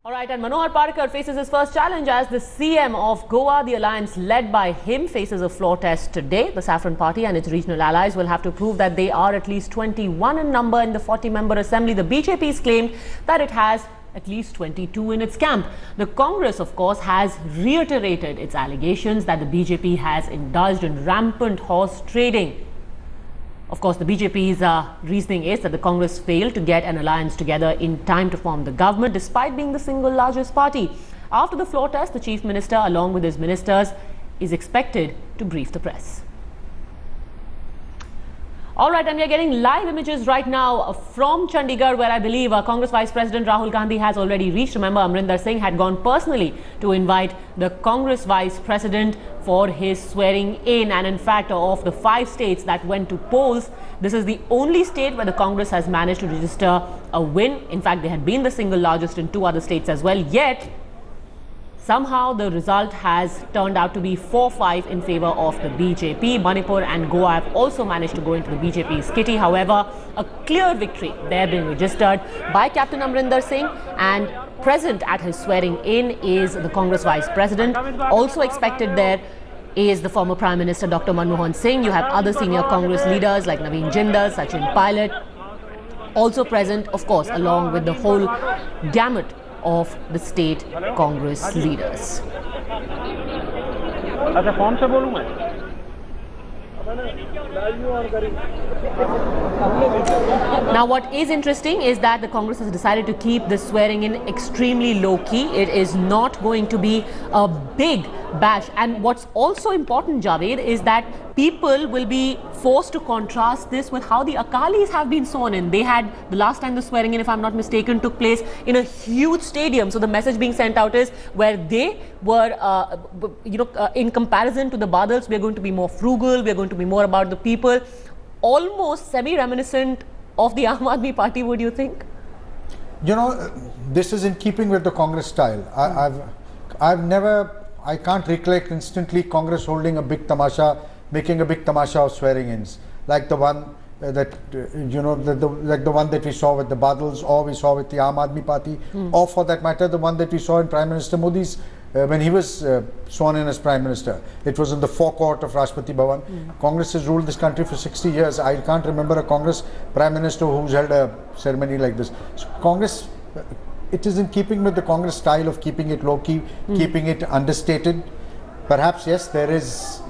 All right, and Manohar Parrikar faces his first challenge as the CM of Goa. The alliance led by him faces a floor test today. The Saffron Party and its regional allies will have to prove that they are at least 21 in number in the 40-member assembly. The BJP's claimed that it has at least 22 in its camp. The Congress, of course, has reiterated its allegations that the BJP has indulged in rampant horse trading. Of course, the BJP's reasoning is that the Congress failed to get an alliance together in time to form the government, despite being the single largest party. After the floor test, the Chief Minister, along with his ministers, is expected to brief the press. All right, and we are getting live images right now from Chandigarh, where I believe Congress Vice President Rahul Gandhi has already reached. Remember, Amarinder Singh had gone personally to invite the Congress Vice President for his swearing in. And in fact, of the 5 states that went to polls, this is the only state where the Congress has managed to register a win. In fact, they had been the single largest in 2 other states as well. Yet, somehow the result has turned out to be 4-5 in favor of the BJP. Manipur and Goa have also managed to go into the BJP's kitty. However, a clear victory there being registered by Captain Amarinder Singh, and present at his swearing in is the Congress Vice President. Also expected there is the former Prime Minister Dr. Manmohan Singh. You have other senior Congress leaders like Naveen Jindal, Sachin Pilot, also present, of course, along with the whole gamut of the state Congress leaders. Now, what is interesting is that the Congress has decided to keep the swearing in extremely low key. It is not going to be a big bash. And what's also important, Javed, is that people will be forced to contrast this with how the Akalis have been sworn in. They had, the last time the swearing in, if I'm not mistaken, took place in a huge stadium. So the message being sent out is where they were, in comparison to the Badals, we're going to be more frugal, we're going to be more about the people. Almost semi-reminiscent of the Aam Aadmi Party, would you think? You know, this is in keeping with the Congress style. I can't recollect instantly Congress holding a big tamasha, making a big tamasha of swearing-ins, like the one that like the one that we saw with the Badals, or we saw with the Aam Aadmi Party, or for that matter, the one that we saw in Prime Minister Modi's when he was sworn in as Prime Minister. It was in the forecourt of Rashtrapati Bhavan. Congress has ruled this country for 60 years. I can't remember a Congress Prime Minister who's held a ceremony like this. So Congress, it is in keeping with the Congress style of keeping it low-key, keeping it understated. Perhaps, yes, there is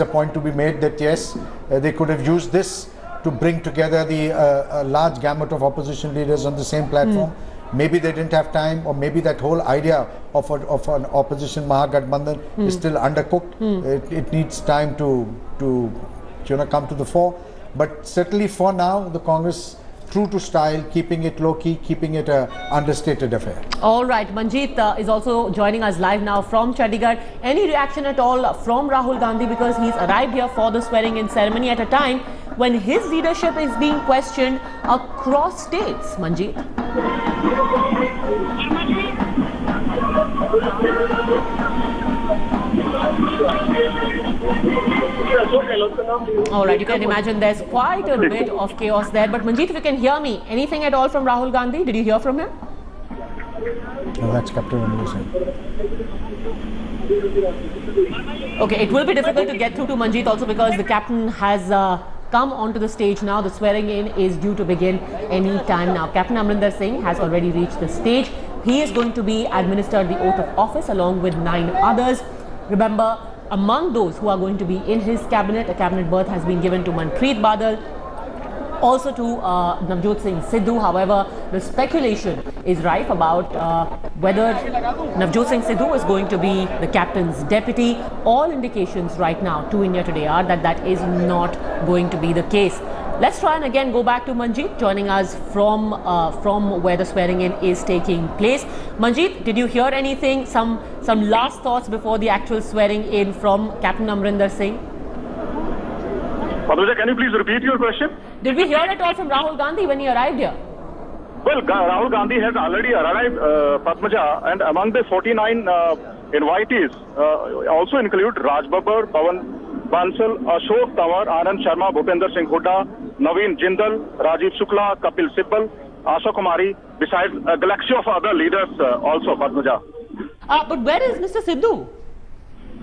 a point to be made that, yes, they could have used this to bring together the a large gamut of opposition leaders on the same platform. Maybe they didn't have time, or maybe that whole idea of an opposition Mahagathbandhan is still undercooked. It needs time to come to the fore. But certainly for now, the Congress, true to style, keeping it low-key, keeping it an understated affair. All right, Manjeet is also joining us live now from Chandigarh. Any reaction at all from Rahul Gandhi, because he's arrived here for the swearing-in ceremony at a time when his leadership is being questioned across states, Manjeet? All right, you can imagine there's quite a bit of chaos there. But Manjeet, if you can hear me, anything at all from Rahul Gandhi? Did you hear from him? No, that's Captain Amarinder Singh. Okay, it will be difficult to get through to Manjeet also, because the captain has come onto the stage now. The swearing in is due to begin any time now. Captain Amarinder Singh has already reached the stage. He is going to be administered the oath of office along with 9 others. Remember, among those who are going to be in his cabinet, a cabinet berth has been given to Manpreet Badal, also to Navjot Singh Sidhu. However, the speculation is rife about whether Navjot Singh Sidhu is going to be the captain's deputy. All indications right now to India Today are that that is not going to be the case. Let's try and again go back to Manjeet, joining us from where the swearing in is taking place. Manjeet, did you hear anything, some last thoughts before the actual swearing in from Captain Amarinder Singh? Padmaja, can you please repeat your question? Did we hear at all from Rahul Gandhi when he arrived here? Well, Rahul Gandhi has already arrived, Padmaja, and among the 49 invitees also include Rajbhavan, Pawan Bansal, Ashok Tawar, Anand Sharma, Bhupender Singh Hooda, Naveen Jindal, Rajiv Shukla, Kapil Sibal, Asha Kumari, besides a galaxy of other leaders also, Padmaja. But where is Mr. Sidhu?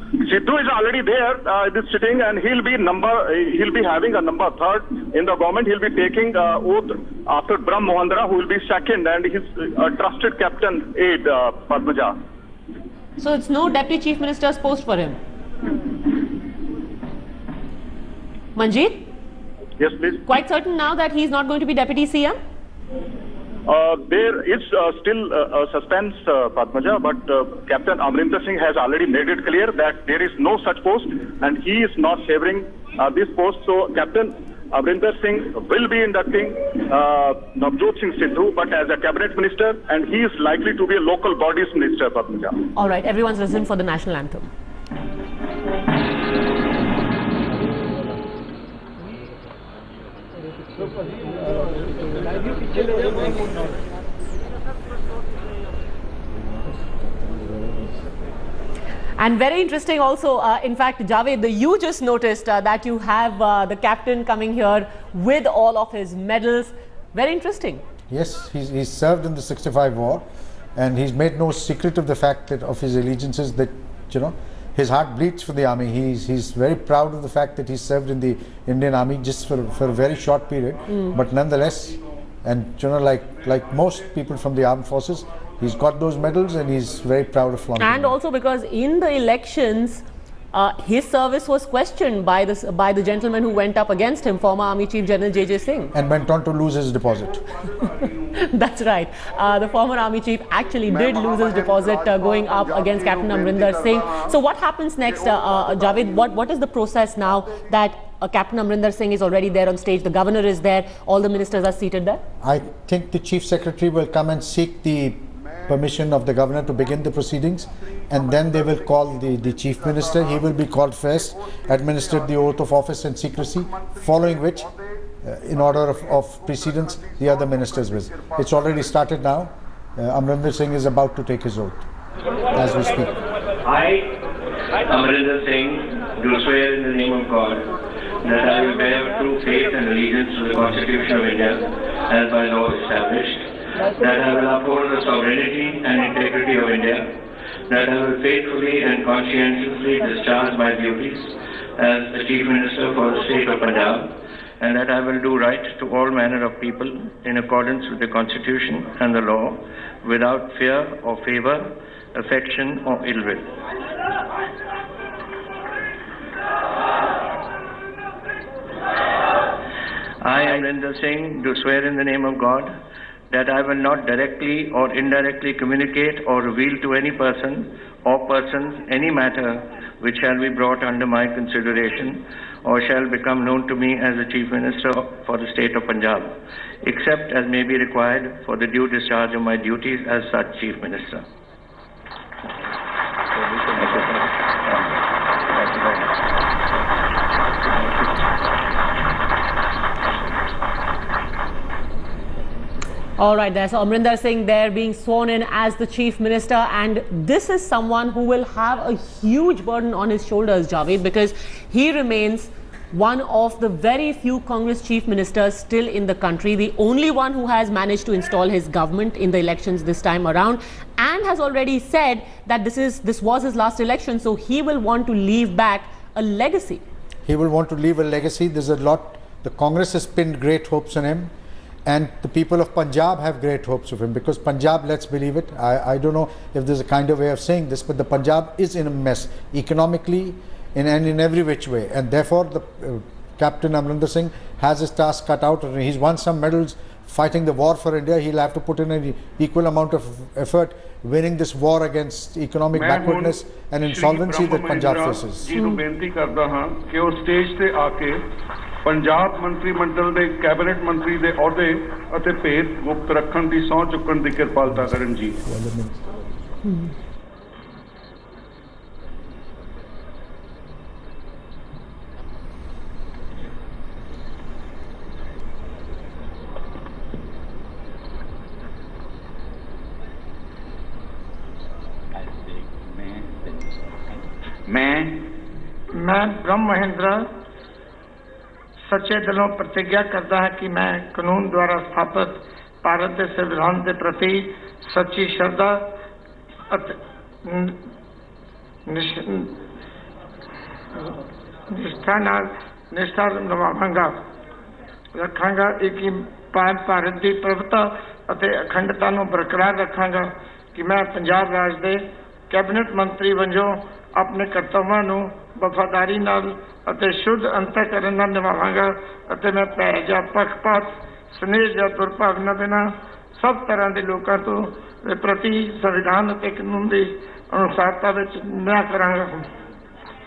Sidhu is already there, this sitting, and he'll be having a number third in the government. He'll be taking oath after Brahm Mohandra, who will be second, and his trusted captain aide, Padmaja. So it's no Deputy Chief Minister's post for him. Manjeet? Yes, please. Quite certain now that he's not going to be Deputy CM? There is still a suspense, Padmaja, but Captain Amarinder Singh has already made it clear that there is no such post and he is not favouring this post. So Captain Amarinder Singh will be inducting Navjot Singh Sidhu, but as a cabinet minister, and he is likely to be a local bodies minister, Padmaja. All right, everyone's listening for the national anthem. And very interesting also, in fact, Javed, you just noticed that you have the captain coming here with all of his medals. Very interesting. Yes, he's served in the 65 war, and he's made no secret of the fact that of his allegiances, that, you know, his heart bleeds for the army. He's very proud of the fact that he served in the Indian Army just for a very short period. But nonetheless, and you know, like most people from the armed forces, he's got those medals and he's very proud of flaunting And them. also because in the elections, his service was questioned by the gentleman who went up against him, former Army Chief General J.J. Singh. And went on to lose his deposit. That's right. The former Army Chief actually did lose his deposit going up against Captain Amarinder Singh. So what happens next, Javed? What is the process now that Captain Amarinder Singh is already there on stage, the governor is there, all the ministers are seated there? I think the Chief Secretary will come and seek the permission of the governor to begin the proceedings, and then they will call the Chief Minister. He will be called first, administer the oath of office and secrecy, following which, in order of precedence, the other ministers will. It's already started now. Amarinder Singh is about to take his oath as we speak. I, Amarinder Singh, do swear in the name of God that I will bear true faith and allegiance to the Constitution of India as by law established, that I will uphold the sovereignty and integrity of India, that I will faithfully and conscientiously discharge my duties as the Chief Minister for the state of Punjab, and that I will do right to all manner of people in accordance with the Constitution and the law, without fear or favour, affection or ill will. I, Amarinder Singh, do swear in the name of God that I will not directly or indirectly communicate or reveal to any person or persons any matter which shall be brought under my consideration or shall become known to me as the Chief Minister for the state of Punjab, except as may be required for the due discharge of my duties as such Chief Minister. All right, there. So Amarinder Singh there being sworn in as the Chief Minister, and this is someone who will have a huge burden on his shoulders, Javed, because he remains one of the very few Congress Chief Ministers still in the country, the only one who has managed to install his government in the elections this time around, and has already said that this was his last election, so he will want to leave back a legacy. He will want to leave a legacy. There's a lot. The Congress has pinned great hopes on him. And the people of Punjab have great hopes of him, because Punjab, let's believe it, I don't know if there's a kind of way of saying this, but the Punjab is in a mess economically and in every which way. And therefore, the Captain Amarinder Singh has his task cut out. He's won some medals fighting the war for India. He'll have to put in an equal amount of effort winning this war against economic backwardness and insolvency that Punjab faces. Punjab ਮੰਤਰੀ ਮੰਡਲ ਦੇ cabinet ਮੰਤਰੀ ਦੇ ਅਹੁਦੇ ਅਤੇ ਭੇਦ ਗੁਪਤ ਰੱਖਣ ਦੀ ਸਹੁੰ ਚੁੱਕਣ ਦੀ ਕਿਰਪਾਲਤਾ ਕਰਨ ਜੀ। मैं ब्रह्म महेंद्र सच्चे दिलों प्रतिज्ञा करता है कि मैं कानून द्वारा स्थापित ਭਾਰਤ ਦੇ ਸੰਵਿਧਾਨ ਦੇ ਪ੍ਰਤੀ ਸੱਚੀ ਸ਼ਰਧਾ ਅਤੇ ਨਿਸ਼ਠਾ ਨਿਭਾਵਾਂਗਾ ਰੱਖਾਂਗਾ। ਇੱਕ ਹੀ ਭਾਰਤ ਦੀ ਪ੍ਰਭੁਤਾ ਅਤੇ ਅਖੰਡਤਾ ਨੂੰ ਬਰਕਰਾਰ ਰੱਖਾਂਗਾ ਕਿ ਮੈਂ ਪੰਜਾਬ ਰਾਜ ਦੇ ਕੈਬਨਿਟ ਮੰਤਰੀ ਵਜੋਂ ਆਪਣੇ ਕਰਤੱਵਾਂ ਨੂੰ ਵਫਾਦਾਰੀ ਨਾਲ ਅਤੇ ਸ਼ੁੱਧ ਅੰਤਕਰਨ ਨਾਲ ਨਿਭਾਵਾਂਗਾ ਅਤੇ ਮੈਂ ਭੈ ਜਾਂ ਪੱਖਪਾਤ ਸਨੇਹ ਜਾਂ ਦੁਰਭਾਵਨਾ ਬਿਨਾਂ ਸਭ ਤਰ੍ਹਾਂ ਦੇ ਲੋਕਾਂ ਤੋਂ ਦੇ ਪ੍ਰਤੀ ਸੰਵਿਧਾਨ ਅਤੇ ਕਾਨੂੰਨ ਦੀ ਅਨੁਸਾਰਤਾ ਵਿੱਚ ਨਿਆਂ ਕਰਾਂਗਾ।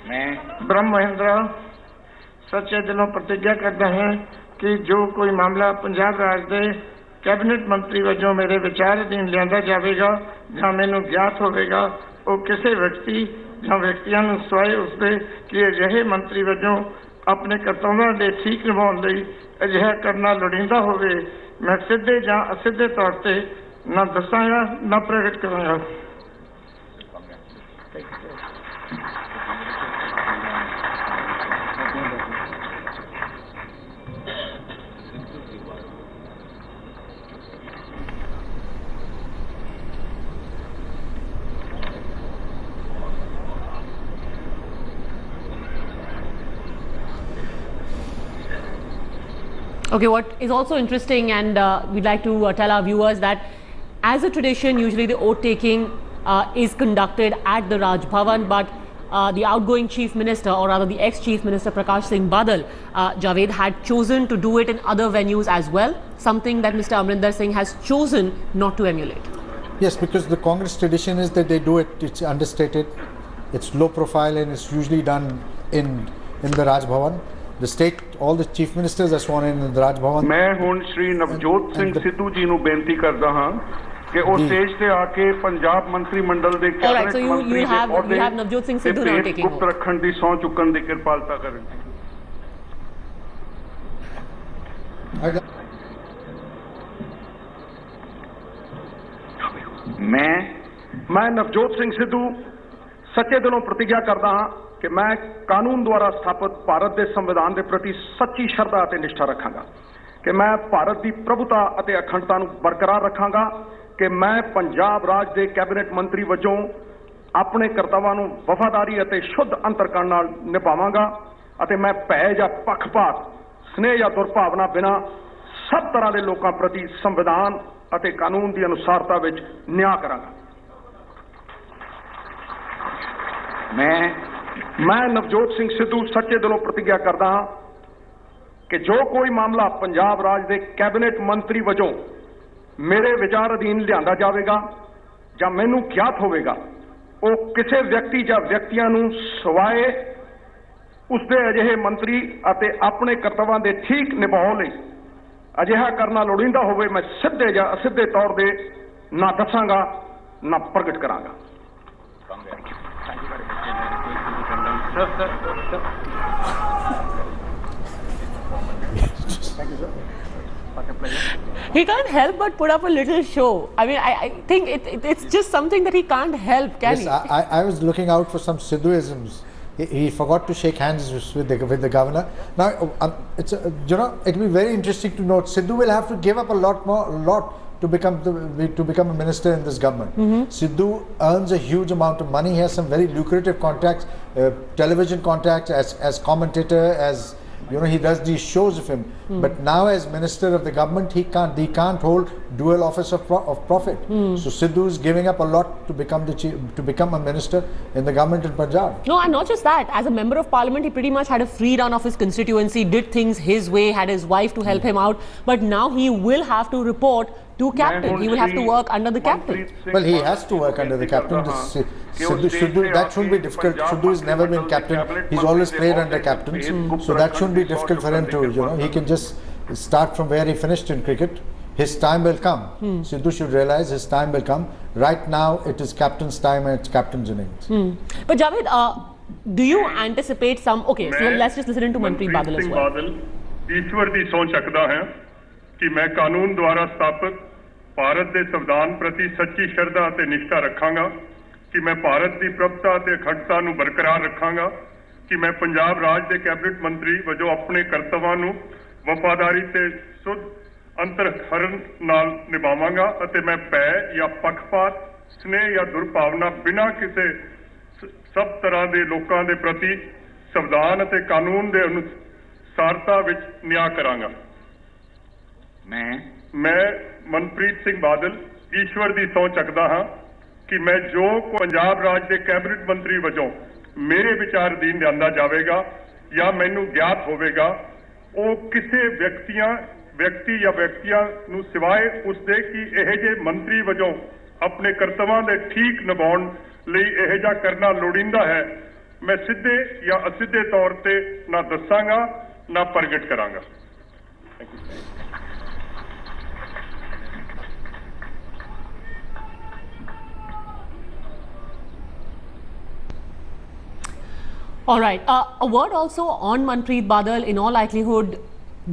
ਮੈਂ ਬ੍ਰਹਮ ਮਹਿੰਦਰਾ ਸੱਚੇ ਦਿਲੋਂ ਪ੍ਰਤਿੱਗਿਆ ਕਰਦਾ ਹਾਂ ਕਿ ਜੋ ਕੋਈ ਮਾਮਲਾ ਪੰਜਾਬ ਰਾਜ ਦੇ ਕੈਬਨਿਟ ਮੰਤਰੀ ਵਜੋਂ ਮੇਰੇ ਵਿਚਾਰ ਅਧੀਨ ਲਿਆਂਦਾ ਜਾਵੇਗਾ ਜਾਂ ਮੈਨੂੰ ਗਿਆਤ ਹੋਵੇਗਾ, ਉਹ ਕਿਸੇ ਵਿਅਕਤੀ ਜਾਂ ਵਿਅਕਤੀਆਂ ਨੂੰ ਸਵਾਏ ਉਸਦੇ ਕਿ ਅਜਿਹੇ ਮੰਤਰੀ ਵਜੋਂ ਆਪਣੇ ਕਰਤੱਵਾਂ ਦੇ ਠੀਕ ਨਿਭਾਉਣ ਲਈ ਅਜਿਹਾ ਕਰਨਾ ਲੋੜੀਂਦਾ ਹੋਵੇ, ਮੈਂ ਸਿੱਧੇ ਜਾਂ ਅਸਿੱਧੇ ਤੌਰ ਤੇ ਨਾ ਦੱਸਾਂਗਾ ਨਾ ਪ੍ਰਗਟ ਕਰਾਂਗਾ। Okay, what is also interesting, and we'd like to tell our viewers that as a tradition, usually the oath taking is conducted at the Rajbhavan, but the outgoing Chief Minister, or rather the ex-Chief Minister Prakash Singh Badal, Javed, had chosen to do it in other venues as well, something that Mr. Amarinder Singh has chosen not to emulate. Yes, because the Congress tradition is that they do it, it's understated, it's low profile, and it's usually done in the Rajbhavan. The state, all the chief ministers are sworn in the Rajbhavan. मैं हुण श्री नवजोत सिंह सिद्धू जी ਨੂੰ ਬੇਨਤੀ ਕਰਦਾ ਹਾਂ ਕਿ ਉਹ stage ਤੇ ਆ ਕੇ ਪੰਜਾਬ ਮੰਤਰੀ ਮੰਡਲ ਦੇ ਕੈਬਨਿਟ ਮੰਤਰੀ ਦੇ ਅਹੁਦੇ Navjot Singh Sidhu now taking ਗੁਪਤ ਰੱਖਣ ਦੀ ਸਹੁੰ ਚੁੱਕਣ ਦੀ ਕਿਰਪਾਲਤਾ ਕਰਨ। ਮੈਂ ਨਵਜੋਤ ਸਿੰਘ ਸਿੱਧੂ ਸੱਚੇ ਦਿਲੋਂ ਪ੍ਰਤਿੱਗਿਆ ਕਰਦਾ ਹਾਂ ਕਿ ਮੈਂ ਕਾਨੂੰਨ ਦੁਆਰਾ ਸਥਾਪਿਤ ਭਾਰਤ ਦੇ ਸੰਵਿਧਾਨ ਦੇ ਪ੍ਰਤੀ ਸੱਚੀ ਸ਼ਰਧਾ ਅਤੇ ਨਿਸ਼ਠਾ ਰੱਖਾਂਗਾ, ਕਿ ਮੈਂ ਭਾਰਤ ਦੀ ਪ੍ਰਭੁਤਾ ਅਤੇ ਅਖੰਡਤਾ ਨੂੰ ਬਰਕਰਾਰ ਰੱਖਾਂਗਾ, ਕਿ ਮੈਂ ਪੰਜਾਬ ਰਾਜ ਦੇ ਕੈਬਨਿਟ ਮੰਤਰੀ ਵਜੋਂ ਆਪਣੇ ਕਰਤੱਵਾਂ ਨੂੰ ਵਫਾਦਾਰੀ ਅਤੇ ਸ਼ੁੱਧ ਅੰਤਰਕਰਨ ਨਾਲ ਨਿਭਾਵਾਂਗਾ ਅਤੇ ਮੈਂ ਭੈ ਜਾਂ ਪੱਖਪਾਤ ਸਨੇਹ ਜਾਂ ਦੁਰਭਾਵਨਾ ਬਿਨਾਂ ਸਭ ਤਰ੍ਹਾਂ ਦੇ ਲੋਕਾਂ ਪ੍ਰਤੀ ਸੰਵਿਧਾਨ ਅਤੇ ਕਾਨੂੰਨ ਦੀ ਅਨੁਸਾਰਤਾ ਵਿੱਚ ਨਿਆਂ ਕਰਾਂਗਾ। मैं नवजोत सिंह सिद्धू सच्चे दिलों प्रतिज्ञा करता हाँ कि जो कोई मामला पंजाब राज के कैबिनेट मंत्री वजों मेरे विचार अधीन लिया जाएगा या मैनू ज्ञात होगा, वो किसी व्यक्ति या व्यक्तियों नूं सवाए उसके अजिहे मंत्री अते अपने कर्तव्यां दे ठीक निभाउण लई अजिहा करना लोड़ींदा होवे, मैं सिद्धे या असिद्धे तौर पर ना दसांगा ना प्रगट करांगा। He can't help but put up a little show. I mean, I think it's just something that he can't help, can he? Yes, I was looking out for some Sidhuisms. He forgot to shake hands with the governor. Now, it'll be very interesting to note Sidhu will have to give up a lot to become a minister in this government. Sidhu earns a huge amount of money. He has some very lucrative contracts, television contracts as commentator, as he does these shows of him. But now as minister of the government, he can't hold dual office of profit. So Sidhu is giving up a lot to become a minister in the government in Punjab. No, and not just that. As a member of parliament, he pretty much had a free run of his constituency, did things his way, had his wife to help him out. But now he will have to report to captain. He will have to work under the captain. Well, he has to work under the captain. Sidhu, that shouldn't be difficult. Sidhu has never been captain. He's always played under captains. So that shouldn't be difficult for him to, he can just start from where he finished in cricket. His time will come. Sidhu should realize his time will come. Right now, it is captain's time and it's captain's innings. But Javed, do you anticipate some... Okay, so let's just listen to Manpreet Badal as well. ईश्वर की सौं चकदा है कि मैं कानून द्वारा स्थापित भारत के संविधान प्रति सच्ची श्रद्धा और निष्ठा रखांगा, कि मैं भारत की प्रभुता और अखंडता नूं बरकरार रखांगा, कि मैं पंजाब राज के कैबिनेट मंत्री वजों अपने कर्तव्यां नूं वफादारी ते शुद्ध ਅੰਤਰਖਰਨ ਨਾਲ ਨਿਭਾਵਾਂਗਾ ਅਤੇ ਮੈਂ ਭੈ ਜਾਂ ਪੱਖਪਾਤ, ਸਨੇਹ ਜਾਂ ਦੁਰਭਾਵਨਾ ਬਿਨਾਂ ਕਿਸੇ ਸਭ ਤਰ੍ਹਾਂ ਦੇ ਲੋਕਾਂ ਦੇ ਪ੍ਰਤੀ ਸੰਵਿਧਾਨ ਅਤੇ ਕਾਨੂੰਨ ਦੇ ਅਨੁਸਾਰਤਾ ਵਿੱਚ ਨਿਆਂ ਕਰਾਂਗਾ। ਮੈਂ ਮਨਪ੍ਰੀਤ ਸਿੰਘ ਬਾਦਲ ਈਸ਼ਵਰ ਦੀ ਸਹੁੰ ਚੱਕਦਾ ਹਾਂ ਕਿ ਮੈਂ ਜੋ ਪੰਜਾਬ ਰਾਜ ਦੇ ਕੈਬਨਿਟ ਮੰਤਰੀ ਵਜੋਂ ਮੇਰੇ ਵਿਚਾਰ ਅਧੀਨ ਲਿਆਂਦਾ ਜਾਵੇਗਾ ਜਾਂ ਮੈਨੂੰ ਗਿਆਤ ਹੋਵੇਗਾ, ਉਹ ਕਿਸੇ ਵਿਅਕਤੀ ਜਾਂ ਵਿਅਕਤੀਆਂ ਨੂੰ ਸਿਵਾਏ ਉਸਦੇ ਕਿ ਇਹ ਜੇ ਮੰਤਰੀ ਵਜੋਂ ਆਪਣੇ ਕਰਤੱਵਾਂ ਦੇ ਠੀਕ ਨਿਭਾਉਣ ਲਈ ਇਹ ਜਿਹਾ ਕਰਨਾ ਲੋੜੀਂਦਾ ਹੈ, ਮੈਂ ਸਿੱਧੇ ਜਾਂ ਅਸਿੱਧੇ ਤੌਰ ਤੇ ਨਾ ਦੱਸਾਂਗਾ ਨਾ ਪ੍ਰਗਟ ਕਰਾਂਗਾ। All right. A word also on Manpreet Badal, in all likelihood,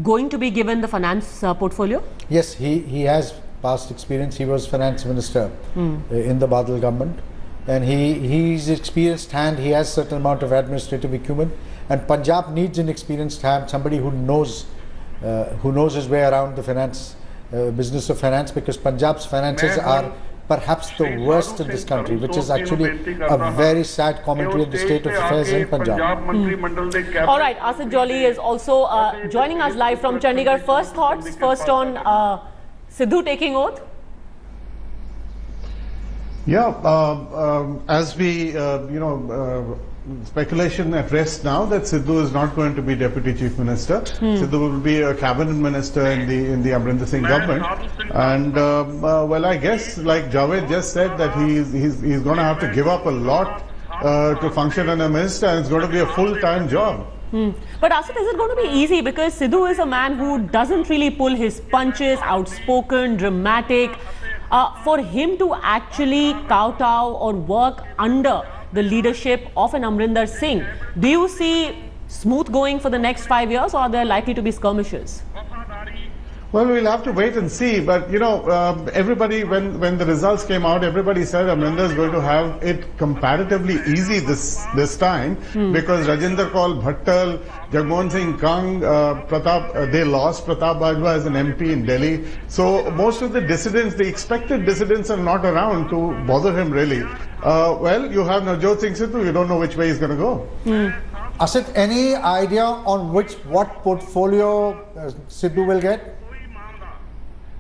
going to be given the finance portfolio? Yes, he has past experience. He was finance minister in the Badal government, and he's experienced hand. He has certain amount of administrative acumen, and Punjab needs an experienced hand, somebody who knows his way around the finance business of finance, because Punjab's finances are perhaps the worst in this country, which is actually a very sad commentary on the state of affairs in Punjab. All right, Asid Jolly is also joining us live from Chandigarh. First thoughts, first on Sidhu taking oath? Yeah, as we, speculation at rest now that Sidhu is not going to be Deputy Chief Minister. Sidhu will be a cabinet minister in the Amarinder Singh government, and well, I guess like Javed just said that he's going to have to give up a lot to function as a minister, and it's going to be a full-time job. But Asid, is it going to be easy, because Sidhu is a man who doesn't really pull his punches, outspoken, dramatic. For him to actually kowtow or work under the leadership of an Amarinder Singh, do you see smooth going for the next 5 years, or are there likely to be skirmishes? Well, we'll have to wait and see, but everybody, when the results came out, everybody said Amarinder is going to have it comparatively easy this time, because Rajinder Kaul Bhattal, Jagmohan Singh Kang, they lost. Pratap Bajwa is an MP in Delhi, so most of the dissidents, the expected dissidents, are not around to bother him really. Well, you have Navjot Singh Sidhu, you don't know which way he's going to go. Asid, any idea on what portfolio Sidhu will get?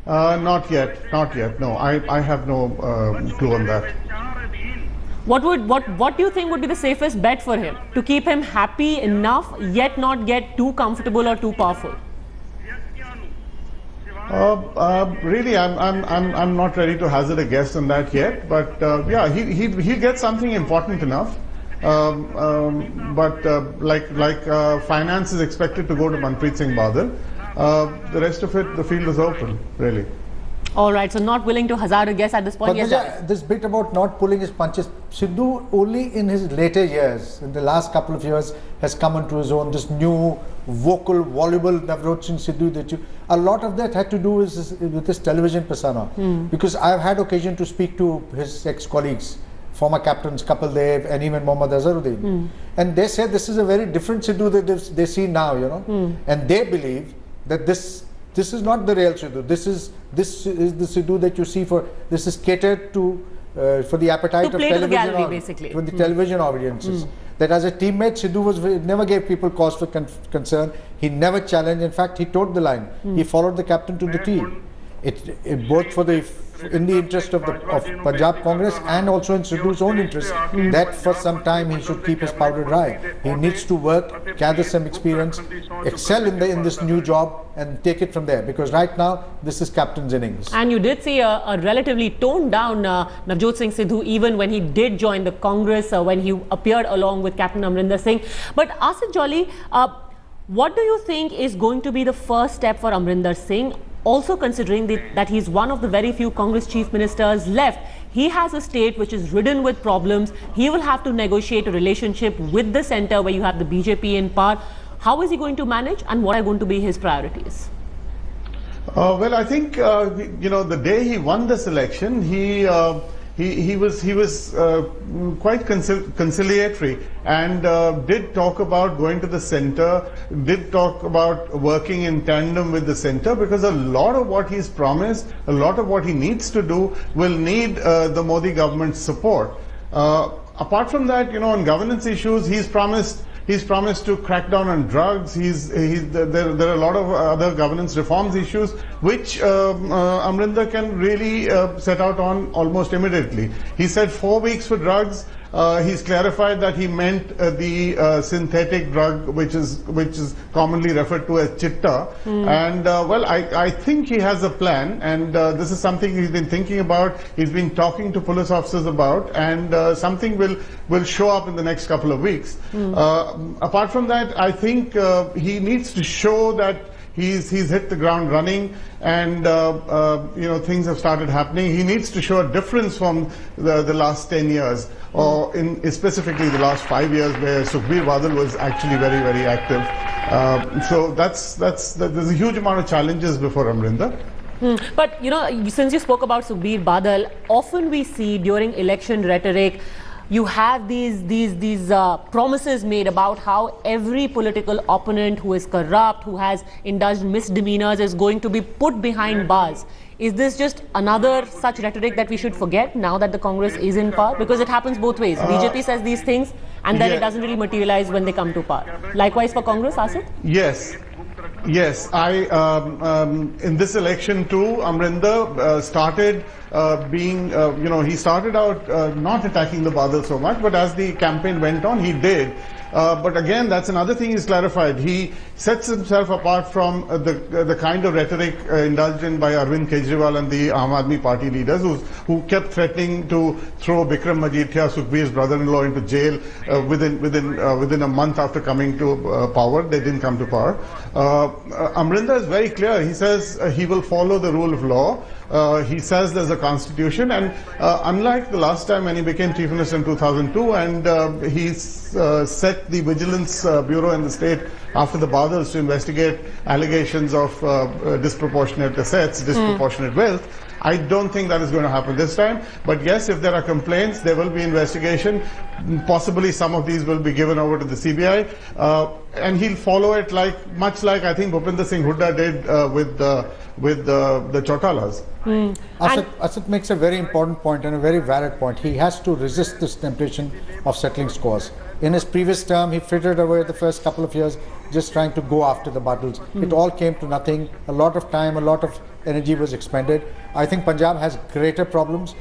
Not yet. No, I have no clue on that. What do you think would be the safest bet for him to keep him happy enough yet not get too comfortable or too powerful? Really, I'm not ready to hazard a guess on that yet. But yeah, he gets something important enough. But like finance is expected to go to Manpreet Singh Badal. The rest of it, the field is open, really. All right, so not willing to hazard a guess at this point. But this bit about not pulling his punches, Sidhu only in his later years, in the last couple of years, has come into his own. This new vocal, voluble Navjot Singh Sidhu, a lot of that had to do with his television persona. Because I've had occasion to speak to his ex-colleagues, former captains Kapil Dev and even Mohammad Azharuddin, and they say this is a very different Sidhu that they see now, and they believe that this is not the real Sidhu. This is the Sidhu that you see this is catered to for the appetite of television, gallery, basically. For the television audiences. That as a teammate, Sidhu never gave people cause for concern. He never challenged. In fact, he towed the line. He followed the captain to the tee. It both in the interest of Punjab Congress and also in Sidhu's own interest, that for some time he should keep his powder dry. He needs to work, gather some experience, excel in this new job, and take it from there, because right now this is captain's innings. And you did see a relatively toned down Navjot Singh Sidhu even when he did join the Congress, when he appeared along with Captain Amarinder Singh. But Asid Jolly, what do you think is going to be the first step for Amarinder Singh? Also considering that he's one of the very few Congress chief ministers left. He has a state which is ridden with problems. He will have to negotiate a relationship with the centre where you have the BJP in power. How is he going to manage, and what are going to be his priorities? Well, I think, the day he won this election, he he was quite conciliatory and did talk about going to the centre, did talk about working in tandem with the centre, because a lot of what he's promised, a lot of what he needs to do will need the Modi government's support. Apart from that, you know, on governance issues, he's promised to crack down on drugs. There are a lot of other governance reforms issues which Amarinder can really set out on almost immediately. He said 4 weeks for drugs. He's clarified that he meant the synthetic drug, which is commonly referred to as chitta. And well, I think he has a plan, and this is something he's been thinking about. He's been talking to police officers about, and something will show up in the next couple of weeks. Apart from that, I think he needs to show that he's hit the ground running, and you know, things have started happening. He needs to show a difference from the last 10 years, or specifically the last 5 years, where Sukhbir Badal was actually very, very active. So there's a huge amount of challenges before Amarinder. But you know, since you spoke about Sukhbir Badal, often we see during election rhetoric, you have these promises made about how every political opponent who is corrupt, who has indulged misdemeanors, is going to be put behind bars. Is this just another such rhetoric that we should forget now that the Congress is in power? Because it happens both ways. BJP says these things and then it doesn't really materialize when they come to power. Likewise for Congress, Asit? Yes. Yes, in this election too, Amarinder started being, you know, he started out not attacking the Badal so much, but as the campaign went on, he did. But again, that's another thing he's clarified. He sets himself apart from the kind of rhetoric indulged in by Arvind Kejriwal and the Aam Aadmi Party leaders who kept threatening to throw Bikram Majithia, Sukhbir's brother-in-law, into jail within a month after coming to power. They didn't come to power. Amarinder is very clear. He says he will follow the rule of law. He says there's a constitution, and unlike the last time when he became Chief Minister in 2002, and he's set the Vigilance Bureau in the state after the Badals to investigate allegations of disproportionate assets, disproportionate wealth. I don't think that is going to happen this time. But yes, if there are complaints, there will be investigation. Possibly some of these will be given over to the CBI. And he'll follow it much like I think Bhupinder Singh Hooda did with the Chautalas. Asit makes a very important point and a very valid point. He has to resist this temptation of settling scores. In his previous term, he frittered away the first couple of years just trying to go after the Badals. It all came to nothing. A lot of time, a lot of energy was expended. I think Punjab has greater problems.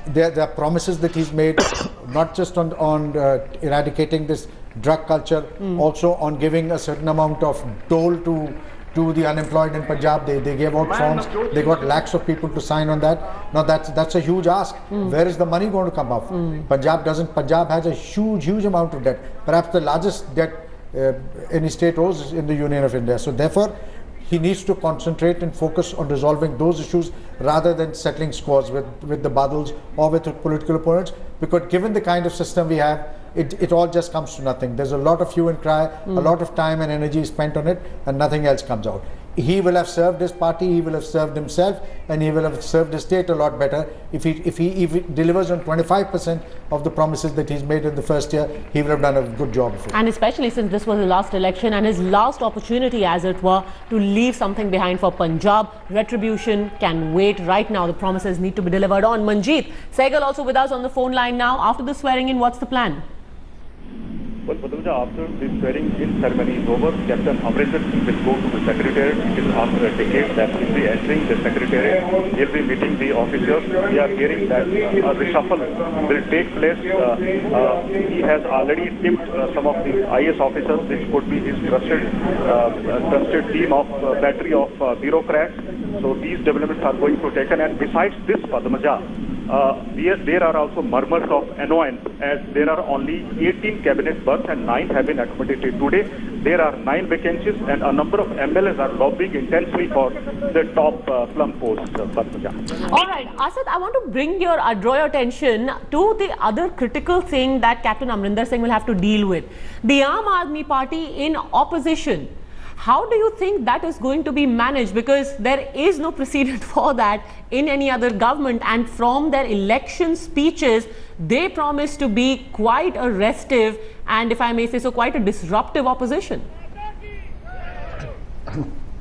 There are promises that he's made, not just on eradicating this drug culture, also on giving a certain amount of dole to the unemployed in Punjab. They gave out forms. They got lakhs of people to sign on that. Now that's a huge ask. Where is the money going to come up? Punjab has a huge amount of debt. Perhaps the largest debt any state owes in the Union of India. So therefore, he needs to concentrate and focus on resolving those issues rather than settling scores with the Badals or with political opponents, because given the kind of system we have, it all just comes to nothing. There's a lot of hue and cry, a lot of time and energy spent on it, and nothing else comes out. He will have served his party, he will have served himself, and he will have served his state a lot better if he delivers on 25% of the promises that he's made in the first year. He will have done a good job of it. And especially since this was the last election and his last opportunity, as it were, to leave something behind for Punjab. Retribution can wait. Right now, the promises need to be delivered on. Manjeet Sehgal also with us on the phone line now. After the swearing in, what's the plan? Well, Padmaja, after the swearing-in ceremony is over, Captain Amarinder Singh will go to the Secretariat. It is after a decade that he'll be entering the Secretariat. He'll be meeting the officers. We are hearing that a reshuffle will take place. He has already tipped some of the IS officers. This could be his trusted team of battery of bureaucrats. So these developments are going to take. And besides this, Padmaja, there are also murmurs of annoyance, as there are only 18 cabinet berths and 9 have been accommodated. Today, there are 9 vacancies and a number of MLAs are lobbying intensely for the top plum posts. All right, Asit, I want to draw your attention to the other critical thing that Captain Amarinder Singh will have to deal with. The Aam Aadmi Party in opposition How do you think that is going to be managed? Because there is no precedent for that in any other government, and from their election speeches, they promise to be quite a restive and, if I may say so, quite a disruptive opposition.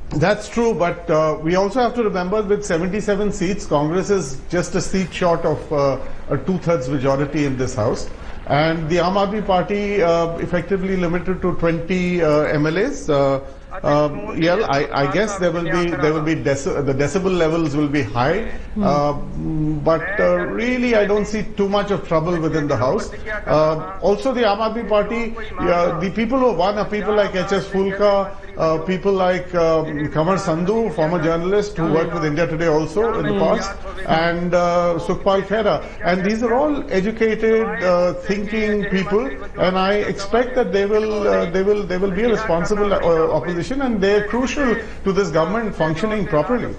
That's true, but we also have to remember with 77 seats, Congress is just a seat short of a two-thirds majority in this House. And the Aam Aadmi Party effectively limited to 20 MLAs. I guess there will be the decibel levels will be high, but really I don't see too much of trouble within the House. Also, the Aam Aadmi Party, the people who won are people like H.S. Fulka, people like Kamar Sandhu, former journalist who worked with India Today also in the past, and Sukhpal Khera, and these are all educated, thinking people, and I expect that they will be a responsible opposition, and they are crucial to this government functioning properly.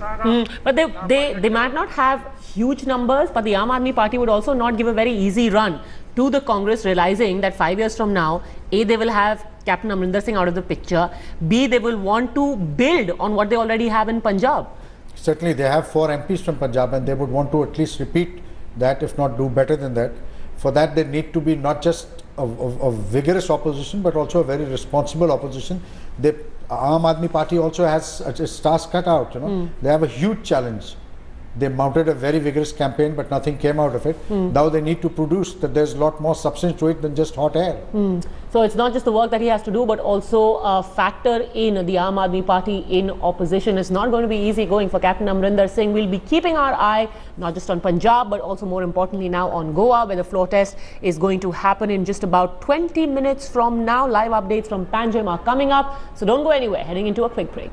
But they might not have huge numbers, but the Aam Aadmi Party would also not give a very easy run to the Congress, realizing that 5 years from now, A, they will have Captain Amarinder Singh out of the picture, B, they will want to build on what they already have in Punjab. Certainly, they have 4 MPs from Punjab, and they would want to at least repeat that, if not do better than that. For that, they need to be not just a vigorous opposition, but also a very responsible opposition. The Aam Aadmi Party also has its task cut out. They have a huge challenge. They mounted a very vigorous campaign, but nothing came out of it. Now they need to produce that there's a lot more substance to it than just hot air. So it's not just the work that he has to do, but also factor in the Aam Aadmi Party in opposition. It's not going to be easy going for Captain Amarinder Singh. We'll be keeping our eye not just on Punjab, but also more importantly now on Goa, where the floor test is going to happen in just about 20 minutes from now. Live updates from Panjim are coming up, so don't go anywhere. Heading into a quick break.